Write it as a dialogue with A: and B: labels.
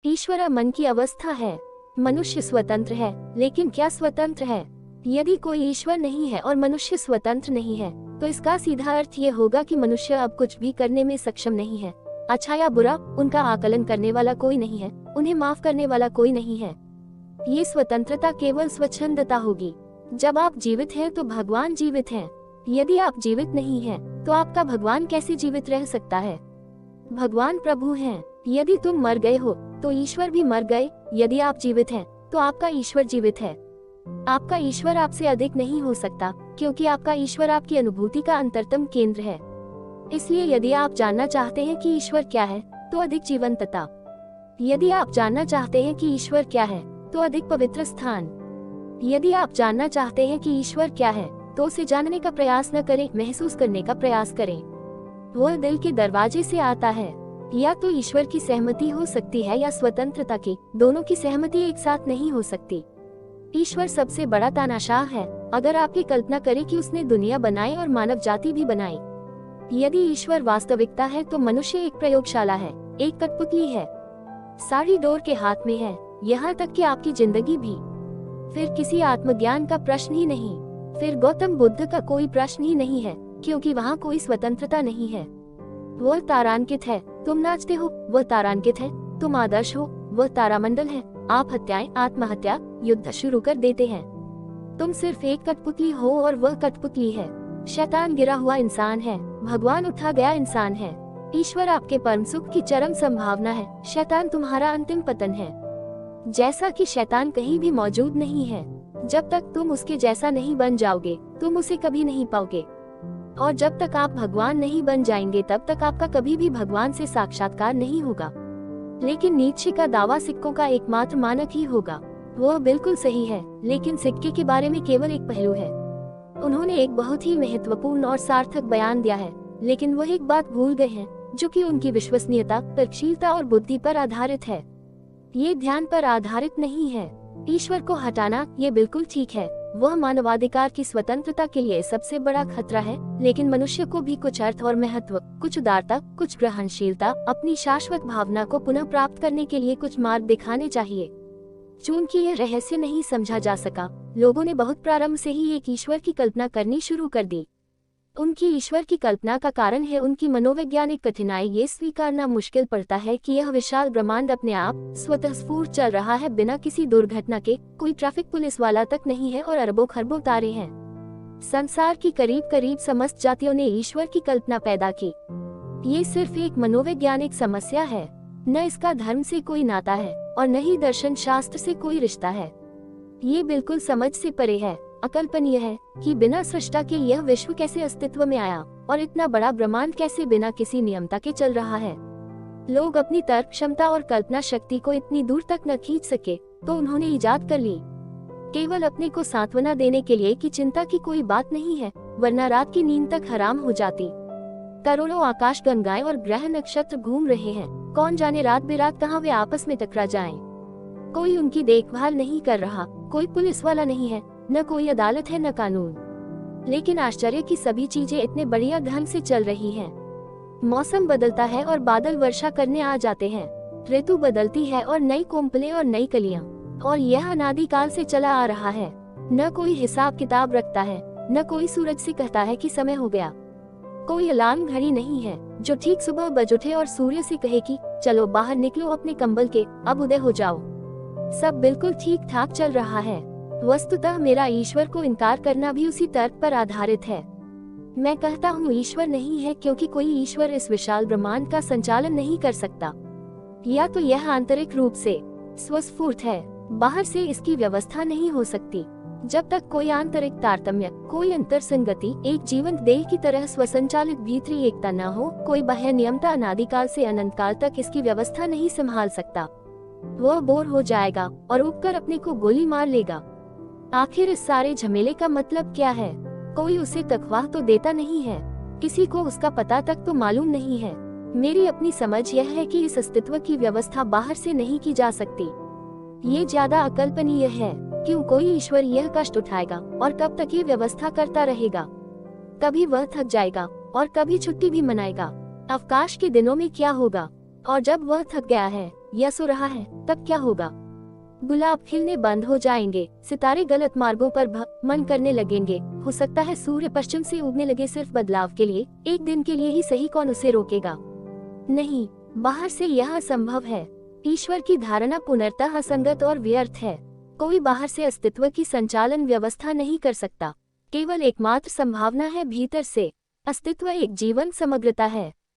A: ईश्वर मन की अवस्था है। मनुष्य स्वतंत्र है, लेकिन क्या स्वतंत्र है? यदि कोई ईश्वर नहीं है और मनुष्य स्वतंत्र नहीं है, तो इसका सीधा अर्थ ये होगा कि मनुष्य अब कुछ भी करने में सक्षम नहीं है। अच्छा या बुरा, उनका आकलन करने वाला कोई नहीं है, उन्हें माफ करने वाला कोई नहीं है। ये स्वतंत्रता केवल स्वच्छंदता होगी। जब आप जीवित हैं तो भगवान जीवित हैं। यदि आप जीवित नहीं हैं, तो आपका भगवान कैसे जीवित रह सकता है? भगवान प्रभु हैं। यदि तुम मर गए हो तो ईश्वर भी मर गए। यदि आप जीवित हैं तो आपका ईश्वर जीवित है। आपका ईश्वर आपसे अधिक नहीं हो सकता, क्योंकि आपका ईश्वर आपकी अनुभूति का अंतरतम केंद्र है। इसलिए यदि आप जानना चाहते हैं कि ईश्वर क्या है, तो अधिक जीवंतता। यदि आप जानना चाहते हैं कि ईश्वर क्या है, तो अधिक पवित्र स्थान। यदि आप जानना चाहते हैं कि ईश्वर क्या है, तो उसे जानने का प्रयास न करें, महसूस करने का प्रयास करें। वह दिल के दरवाजे से आता है। या तो ईश्वर की सहमति हो सकती है या स्वतंत्रता की, दोनों की सहमति एक साथ नहीं हो सकती। ईश्वर सबसे बड़ा तानाशाह है। अगर आप ये कल्पना करें कि उसने दुनिया बनाई और मानव जाति भी बनाई। यदि ईश्वर वास्तविकता है तो मनुष्य एक प्रयोगशाला है, एक कठपुतली है। सारी डोर के हाथ में है, यहाँ तक कि आपकी जिंदगी भी। फिर किसी आत्मज्ञान का प्रश्न ही नहीं। फिर गौतम बुद्ध का कोई प्रश्न ही नहीं है, क्योंकि वहाँ कोई स्वतंत्रता नहीं है। वह तारांकित है, तुम नाचते हो, वह तारांकित है, तुम आदर्श हो, वह तारामंडल है। आप हत्याएं, आत्महत्या, युद्ध शुरू कर देते हैं। तुम सिर्फ एक कठपुतली हो और वह कठपुतली है। शैतान गिरा हुआ इंसान है, भगवान उठा गया इंसान है। ईश्वर आपके परम सुख की चरम संभावना है, शैतान तुम्हारा अंतिम पतन है। जैसा कि शैतान कहीं भी मौजूद नहीं है, जब तक तुम उसके जैसा नहीं बन जाओगे, तुम उसे कभी नहीं पाओगे। और जब तक आप भगवान नहीं बन जाएंगे, तब तक आपका कभी भी भगवान से साक्षात्कार नहीं होगा। लेकिन नीत्शे का दावा सिक्कों का एकमात्र मानक ही होगा। वह बिल्कुल सही है, लेकिन सिक्के के बारे में केवल एक पहलू है। उन्होंने एक बहुत ही महत्वपूर्ण और सार्थक बयान दिया है, लेकिन वह एक बात भूल गए हैं, जो कि उनकी विश्वसनीयता, तर्कशीलता और बुद्धि पर आधारित है। ये ध्यान पर आधारित नहीं है। ईश्वर को हटाना ये बिल्कुल ठीक है, वह मानवाधिकार की स्वतंत्रता के लिए सबसे बड़ा खतरा है, लेकिन मनुष्य को भी कुछ अर्थ और महत्व, कुछ उदारता, कुछ ग्रहणशीलता, अपनी शाश्वत भावना को पुनः प्राप्त करने के लिए कुछ मार्ग दिखाने चाहिए। चूंकि यह रहस्य नहीं समझा जा सका, लोगों ने बहुत प्रारंभ से ही एक ईश्वर की कल्पना करनी शुरू कर दी। उनकी ईश्वर की कल्पना का कारण है उनकी मनोवैज्ञानिक कठिनाई। ये स्वीकारना मुश्किल पड़ता है कि यह विशाल ब्रह्मांड अपने आप स्वतः स्फूर्त चल रहा है, बिना किसी दुर्घटना के। कोई ट्रैफिक पुलिस वाला तक नहीं है और अरबों खरबों तारे हैं। संसार की करीब करीब समस्त जातियों ने ईश्वर की कल्पना पैदा की। ये सिर्फ एक मनोवैज्ञानिक समस्या है, न इसका धर्म से कोई नाता है और न ही दर्शन शास्त्र से कोई रिश्ता है। ये बिल्कुल समझ से परे है। अकल्पनीय है कि बिना सृष्टा के यह विश्व कैसे अस्तित्व में आया और इतना बड़ा ब्रह्मांड कैसे बिना किसी नियमता के चल रहा है। लोग अपनी तर्क क्षमता और कल्पना शक्ति को इतनी दूर तक न खींच सके, तो उन्होंने इजाद कर ली, केवल अपने को सांत्वना देने के लिए कि चिंता की कोई बात नहीं है, वरना रात की नींद तक हराम हो जाती। करोड़ों आकाश गंगाएं और ग्रह नक्षत्र घूम रहे हैं, कौन जाने रात बेरात कहाँ वे आपस में टकरा जाएं। कोई उनकी देखभाल नहीं कर रहा, कोई पुलिस वाला नहीं है, न कोई अदालत है न कानून। लेकिन आश्चर्य की सभी चीजें इतने बढ़िया ढंग से चल रही हैं। मौसम बदलता है और बादल वर्षा करने आ जाते हैं, ऋतु बदलती है और नई कोम्पलें और नई कलियां, और यह अनादिकाल से चला आ रहा है। न कोई हिसाब किताब रखता है, न कोई सूरज से कहता है कि समय हो गया। कोई अलार्म घड़ी नहीं है जो ठीक सुबह बज उठे और सूर्य से कहे कि चलो बाहर निकलो अपने कंबल के, अब उदय हो जाओ। सब बिल्कुल ठीक ठाक चल रहा है। वस्तुतः मेरा ईश्वर को इनकार करना भी उसी तर्क पर आधारित है। मैं कहता हूँ ईश्वर नहीं है, क्योंकि कोई ईश्वर इस विशाल ब्रह्मांड का संचालन नहीं कर सकता। या तो यह आंतरिक रूप से स्वस्फूर्त है, बाहर से इसकी व्यवस्था नहीं हो सकती। जब तक कोई आंतरिक तारतम्य, कोई अंतरसंगति, एक जीवंत देह की तरह स्वसंचालित भीतरी एकता न हो, कोई बाह्य नियमता अनादिकाल से अनंत काल तक इसकी व्यवस्था नहीं संभाल सकता। वह बोर हो जाएगा और उठकर अपने को गोली मार लेगा। आखिर इस सारे झमेले का मतलब क्या है? कोई उसे तकवाह तो देता नहीं है, किसी को उसका पता तक तो मालूम नहीं है। मेरी अपनी समझ यह है कि इस अस्तित्व की व्यवस्था बाहर से नहीं की जा सकती। ये ज्यादा अकल्पनीय है। क्यों कोई ईश्वर यह कष्ट उठाएगा और कब तक ये व्यवस्था करता रहेगा? कभी वह थक जाएगा और कभी छुट्टी भी मनाएगा। अवकाश के दिनों में क्या होगा? और जब वह थक गया है या सो रहा है तब क्या होगा? गुलाब खिलने बंद हो जाएंगे, सितारे गलत मार्गों पर भ्रमण करने लगेंगे। हो सकता है सूर्य पश्चिम से उगने लगे सिर्फ बदलाव के लिए, एक दिन के लिए ही सही, कौन उसे रोकेगा? नहीं, बाहर से यह असंभव है। ईश्वर की धारणा पूर्णतः असंगत और व्यर्थ है। कोई बाहर से अस्तित्व की संचालन व्यवस्था नहीं कर सकता। केवल एकमात्र संभावना है भीतर से। अस्तित्व एक जीवन समग्रता है।